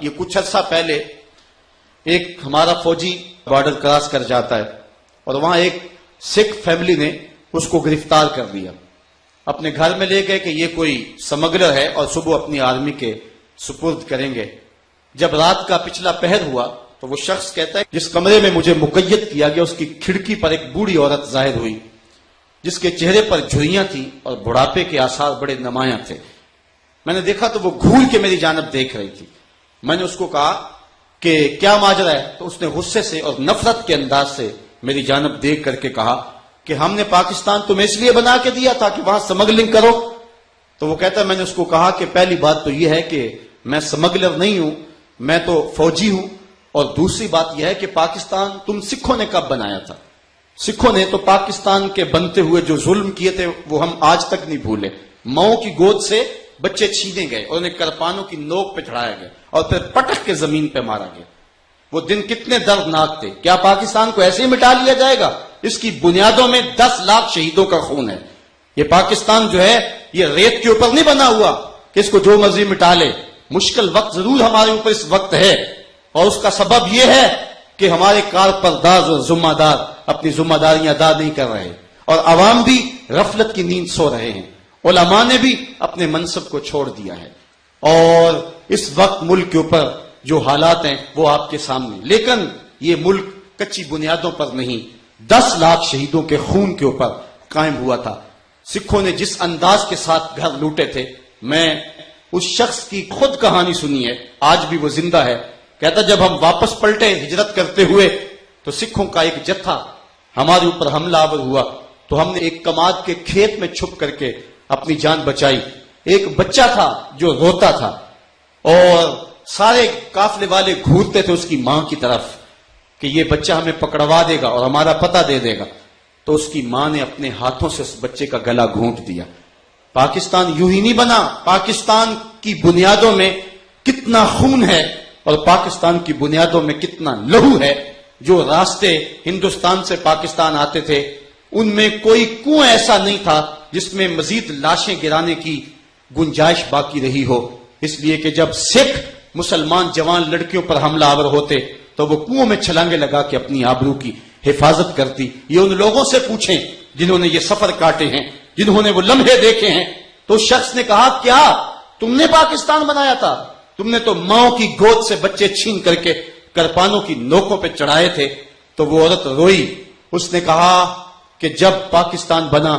یہ کچھ عرصہ پہلے ایک ہمارا فوجی بارڈر کراس کر جاتا ہے اور وہاں ایک سکھ فیملی نے اس کو گرفتار کر دیا، اپنے گھر میں لے گئے کہ یہ کوئی سمگلر ہے اور صبح اپنی آرمی کے سپرد کریں گے۔ جب رات کا پچھلا پہر ہوا تو وہ شخص کہتا ہے جس کمرے میں مجھے مقید کیا گیا اس کی کھڑکی پر ایک بوڑھی عورت ظاہر ہوئی جس کے چہرے پر جھریاں تھیں اور بڑھاپے کے آثار بڑے نمایاں تھے۔ میں نے دیکھا تو وہ گھور کے میری جانب دیکھ رہی تھی۔ میں نے اس کو کہا کہ کیا ماجرا ہے، تو اس نے غصے سے اور نفرت کے انداز سے میری جانب دیکھ کر کے کہا کہ ہم نے پاکستان تمہیں اس لیے بنا کے دیا تھا کہ وہاں سمگلنگ کرو۔ تو وہ کہتا ہے میں نے اس کو کہا کہ پہلی بات تو یہ ہے کہ میں سمگلر نہیں ہوں، میں تو فوجی ہوں، اور دوسری بات یہ ہے کہ پاکستان تم سکھوں نے کب بنایا تھا؟ سکھوں نے تو پاکستان کے بنتے ہوئے جو ظلم کیے تھے وہ ہم آج تک نہیں بھولے۔ ماؤں کی گود سے بچے چھینے گئے اور انہیں کرپانوں کی نوک پہ چڑھایا گیا اور پھر پٹک کے زمین پہ مارا گیا۔ وہ دن کتنے دردناک تھے۔ کیا پاکستان کو ایسے ہی مٹا لیا جائے گا؟ اس کی بنیادوں میں 10 لاکھ شہیدوں کا خون ہے۔ یہ پاکستان جو ہے یہ ریت کے اوپر نہیں بنا ہوا کہ اس کو جو مرضی مٹا لے۔ مشکل وقت ضرور ہمارے اوپر اس وقت ہے، اور اس کا سبب یہ ہے کہ ہمارے کارپرداز اور ذمہ دار اپنی ذمہ داریاں ادا نہیں کر رہے، اور عوام بھی غفلت کی نیند سو رہے ہیں۔ علماء نے بھی اپنے منصب کو چھوڑ دیا ہے، اور اس وقت ملک کے اوپر جو حالات ہیں وہ آپ کے سامنے، لیکن یہ ملک کچی بنیادوں پر نہیں، 10 لاکھ شہیدوں کے خون کے اوپر قائم ہوا تھا۔ سکھوں نے جس انداز کے ساتھ گھر لوٹے تھے، میں اس شخص کی خود کہانی سنی ہے، آج بھی وہ زندہ ہے۔ کہتا جب ہم واپس پلٹے ہجرت کرتے ہوئے تو سکھوں کا ایک جتھا ہمارے اوپر حملہ آور ہوا، تو ہم نے ایک کماد کے کھیت میں چھپ کر کے اپنی جان بچائی۔ ایک بچہ تھا جو روتا تھا اور سارے قافلے والے گھورتے تھے اس کی ماں کی طرف کہ یہ بچہ ہمیں پکڑوا دے گا اور ہمارا پتہ دے دے گا، تو اس کی ماں نے اپنے ہاتھوں سے اس بچے کا گلا گھونٹ دیا۔ پاکستان یوں ہی نہیں بنا، پاکستان کی بنیادوں میں کتنا خون ہے اور پاکستان کی بنیادوں میں کتنا لہو ہے۔ جو راستے ہندوستان سے پاکستان آتے تھے ان میں کوئی کنواں ایسا نہیں تھا جس میں مزید لاشیں گرانے کی گنجائش باقی رہی ہو، اس لیے کہ جب سکھ مسلمان جوان لڑکیوں پر حملہ آور ہوتے تو وہ کنووں میں چھلانگے لگا کے اپنی آبرو کی حفاظت کرتی۔ یہ ان لوگوں سے پوچھیں جنہوں نے یہ سفر کاٹے ہیں، جنہوں نے وہ لمحے دیکھے ہیں۔ تو اس شخص نے کہا کیا تم نے پاکستان بنایا تھا؟ تم نے تو ماؤں کی گود سے بچے چھین کر کے کرپانوں کی نوکوں پہ چڑھائے تھے۔ تو وہ عورت روئی، اس نے کہا کہ جب پاکستان بنا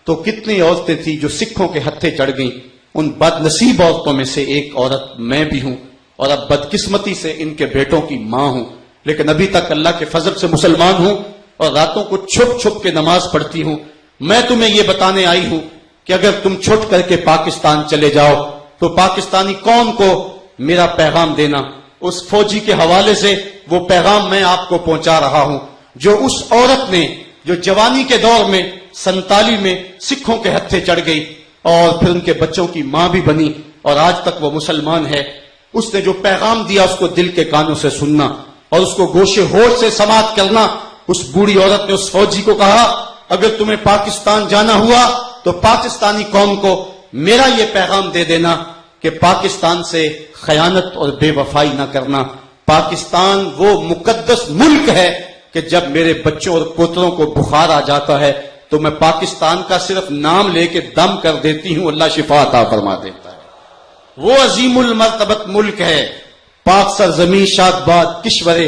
تو کتنی عورتیں تھیں جو سکھوں کے ہتھے چڑھ گئیں، ان بد نصیب عورتوں میں سے ایک عورت میں بھی ہوں، اور اب بدقسمتی سے ان کے بیٹوں کی ماں ہوں، لیکن ابھی تک اللہ کے فضل سے مسلمان ہوں اور راتوں کو چھپ چھپ کے نماز پڑھتی ہوں۔ میں تمہیں یہ بتانے آئی ہوں کہ اگر تم چھٹ کر کے پاکستان چلے جاؤ تو پاکستانی قوم کو میرا پیغام دینا۔ اس فوجی کے حوالے سے وہ پیغام میں آپ کو پہنچا رہا ہوں جو اس عورت نے جو جوانی کے دور میں 47 میں سکھوں کے ہتھے چڑھ گئی اور پھر ان کے بچوں کی ماں بھی بنی اور آج تک وہ مسلمان ہے۔ اس نے جو پیغام دیا اس کو دل کے کانوں سے سننا اور اس کو گوشے ہوش سے سماعت کرنا۔ اس بوڑھی عورت نے اس فوجی کو کہا اگر تمہیں پاکستان جانا ہوا تو پاکستانی قوم کو میرا یہ پیغام دے دینا کہ پاکستان سے خیانت اور بے وفائی نہ کرنا۔ پاکستان وہ مقدس ملک ہے کہ جب میرے بچوں اور پوتروں کو بخار آ جاتا ہے تو میں پاکستان کا صرف نام لے کے دم کر دیتی ہوں، اللہ شفا عطا فرما دیتا ہے۔ وہ عظیم المرتبت ملک ہے، پاک سرزمین شادباد، کشور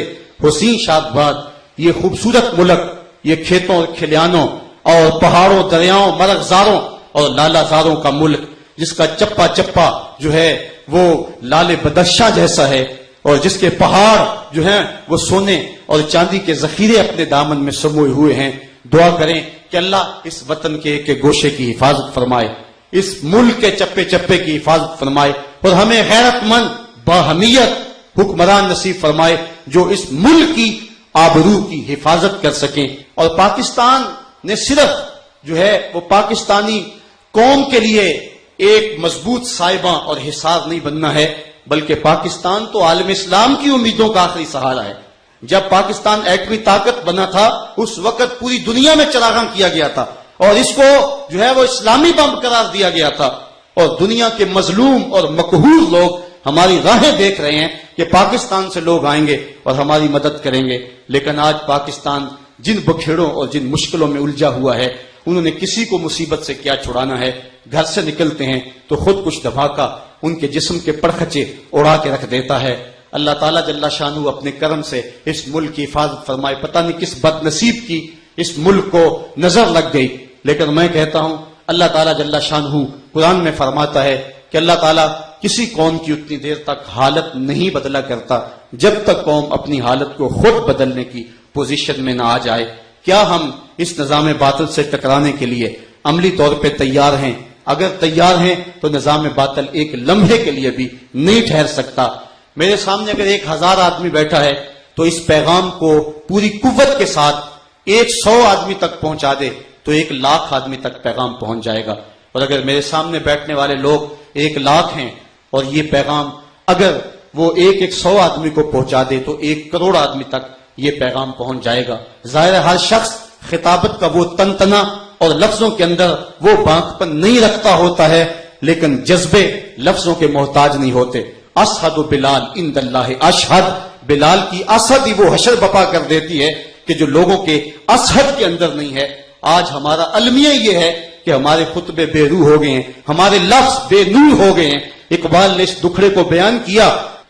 حسین شادباد، یہ خوبصورت ملک، یہ کھیتوں اور کھلیانوں اور پہاڑوں، دریاؤں، مرغزاروں اور لالا زاروں کا ملک، جس کا چپا چپا جو ہے وہ لال بدخشاں جیسا ہے، اور جس کے پہاڑ جو ہیں وہ سونے اور چاندی کے ذخیرے اپنے دامن میں سموئے ہوئے ہیں۔ دعا کریں کہ اللہ اس وطن کے ایک گوشے کی حفاظت فرمائے، اس ملک کے چپے چپے کی حفاظت فرمائے، اور ہمیں غیرت مند باہمیت حکمران نصیب فرمائے جو اس ملک کی آبرو کی حفاظت کر سکیں۔ اور پاکستان نے صرف جو ہے وہ پاکستانی قوم کے لیے ایک مضبوط سائبہ اور حصار نہیں بننا ہے، بلکہ پاکستان تو عالم اسلام کی امیدوں کا آخری سہارا ہے۔ جب پاکستان ایٹمی طاقت بنا تھا اس وقت پوری دنیا میں چراغاں کیا گیا تھا اور اس کو جو ہے وہ اسلامی بم قرار دیا گیا تھا، اور دنیا کے مظلوم اور مقہور لوگ ہماری راہیں دیکھ رہے ہیں کہ پاکستان سے لوگ آئیں گے اور ہماری مدد کریں گے، لیکن آج پاکستان جن بکھیڑوں اور جن مشکلوں میں الجھا ہوا ہے، انہوں نے کسی کو مصیبت سے کیا چھڑانا ہے، گھر سے نکلتے ہیں تو خود کچھ دھماکہ ان کے جسم کے پرخچے اڑا کے رکھ دیتا ہے۔ اللہ تعالیٰ جل شانہ اپنے کرم سے اس ملک کی حفاظت فرمائے۔ پتہ نہیں کس بد نصیب کی اس ملک کو نظر لگ گئی، لیکن میں کہتا ہوں اللہ تعالیٰ جل شانہ قرآن میں فرماتا ہے کہ اللہ تعالیٰ کسی قوم کی اتنی دیر تک حالت نہیں بدلا کرتا جب تک قوم اپنی حالت کو خود بدلنے کی پوزیشن میں نہ آ جائے۔ کیا ہم اس نظام باطل سے ٹکرانے کے لیے عملی طور پہ تیار ہیں؟ اگر تیار ہیں تو نظام باطل ایک لمحے کے لیے بھی نہیں ٹھہر سکتا۔ میرے سامنے اگر 1000 آدمی بیٹھا ہے تو اس پیغام کو پوری قوت کے ساتھ 100 آدمی تک پہنچا دے تو 1,00,000 آدمی تک پیغام پہنچ جائے گا۔ اور اگر میرے سامنے بیٹھنے والے لوگ 1,00,000 ہیں اور یہ پیغام اگر وہ 100 آدمی کو پہنچا دے تو 1,00,00,000 آدمی تک یہ پیغام پہنچ جائے گا۔ ظاہر ہے ہر شخص خطابت کا وہ تنتنا اور لفظوں کے اندر وہ بانک پن نہیں رکھتا ہوتا ہے، لیکن جذبے لفظوں کے محتاج نہیں ہوتے۔ اشہد بلال عند اللہ اشہد، بلال کی اشہد ہی وہ حشر بپا کر دیتی ہے کہ جو لوگوں کے اشہد کے اندر نہیں ہے۔ آج ہمارا المیہ یہ ہے کہ ہمارے خطبے بے روح ہو گئے ہیں، ہمارے لفظ بے نور ہو گئے ہیں۔ اقبال نے اس دکھڑے کو بیان کیا،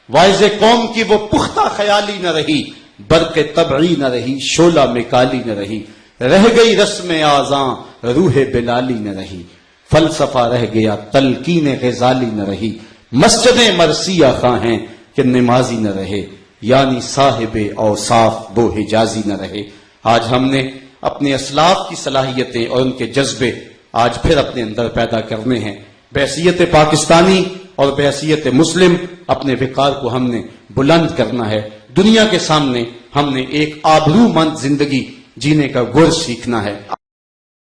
واعظ قوم کی وہ پختہ خیالی نہ رہی، برق طبعی نہ رہی، شعلہ میں کالی نہ رہی، رہ گئی رسم آذاں روح بلالی نہ رہی، فلسفہ رہ گیا تلقین غزالی نہ رہی، مسجد مرثیہ خواہ ہیں کہ نمازی نہ رہے، یعنی صاحب اوصاف وہ حجازی نہ رہے۔ آج ہم نے اپنے اسلاف کی صلاحیتیں اور ان کے جذبے آج پھر اپنے اندر پیدا کرنے ہیں۔ بحیثیت پاکستانی اور بحیثیت مسلم اپنے وقار کو ہم نے بلند کرنا ہے۔ دنیا کے سامنے ہم نے ایک آبرومند زندگی جینے کا گر سیکھنا ہے۔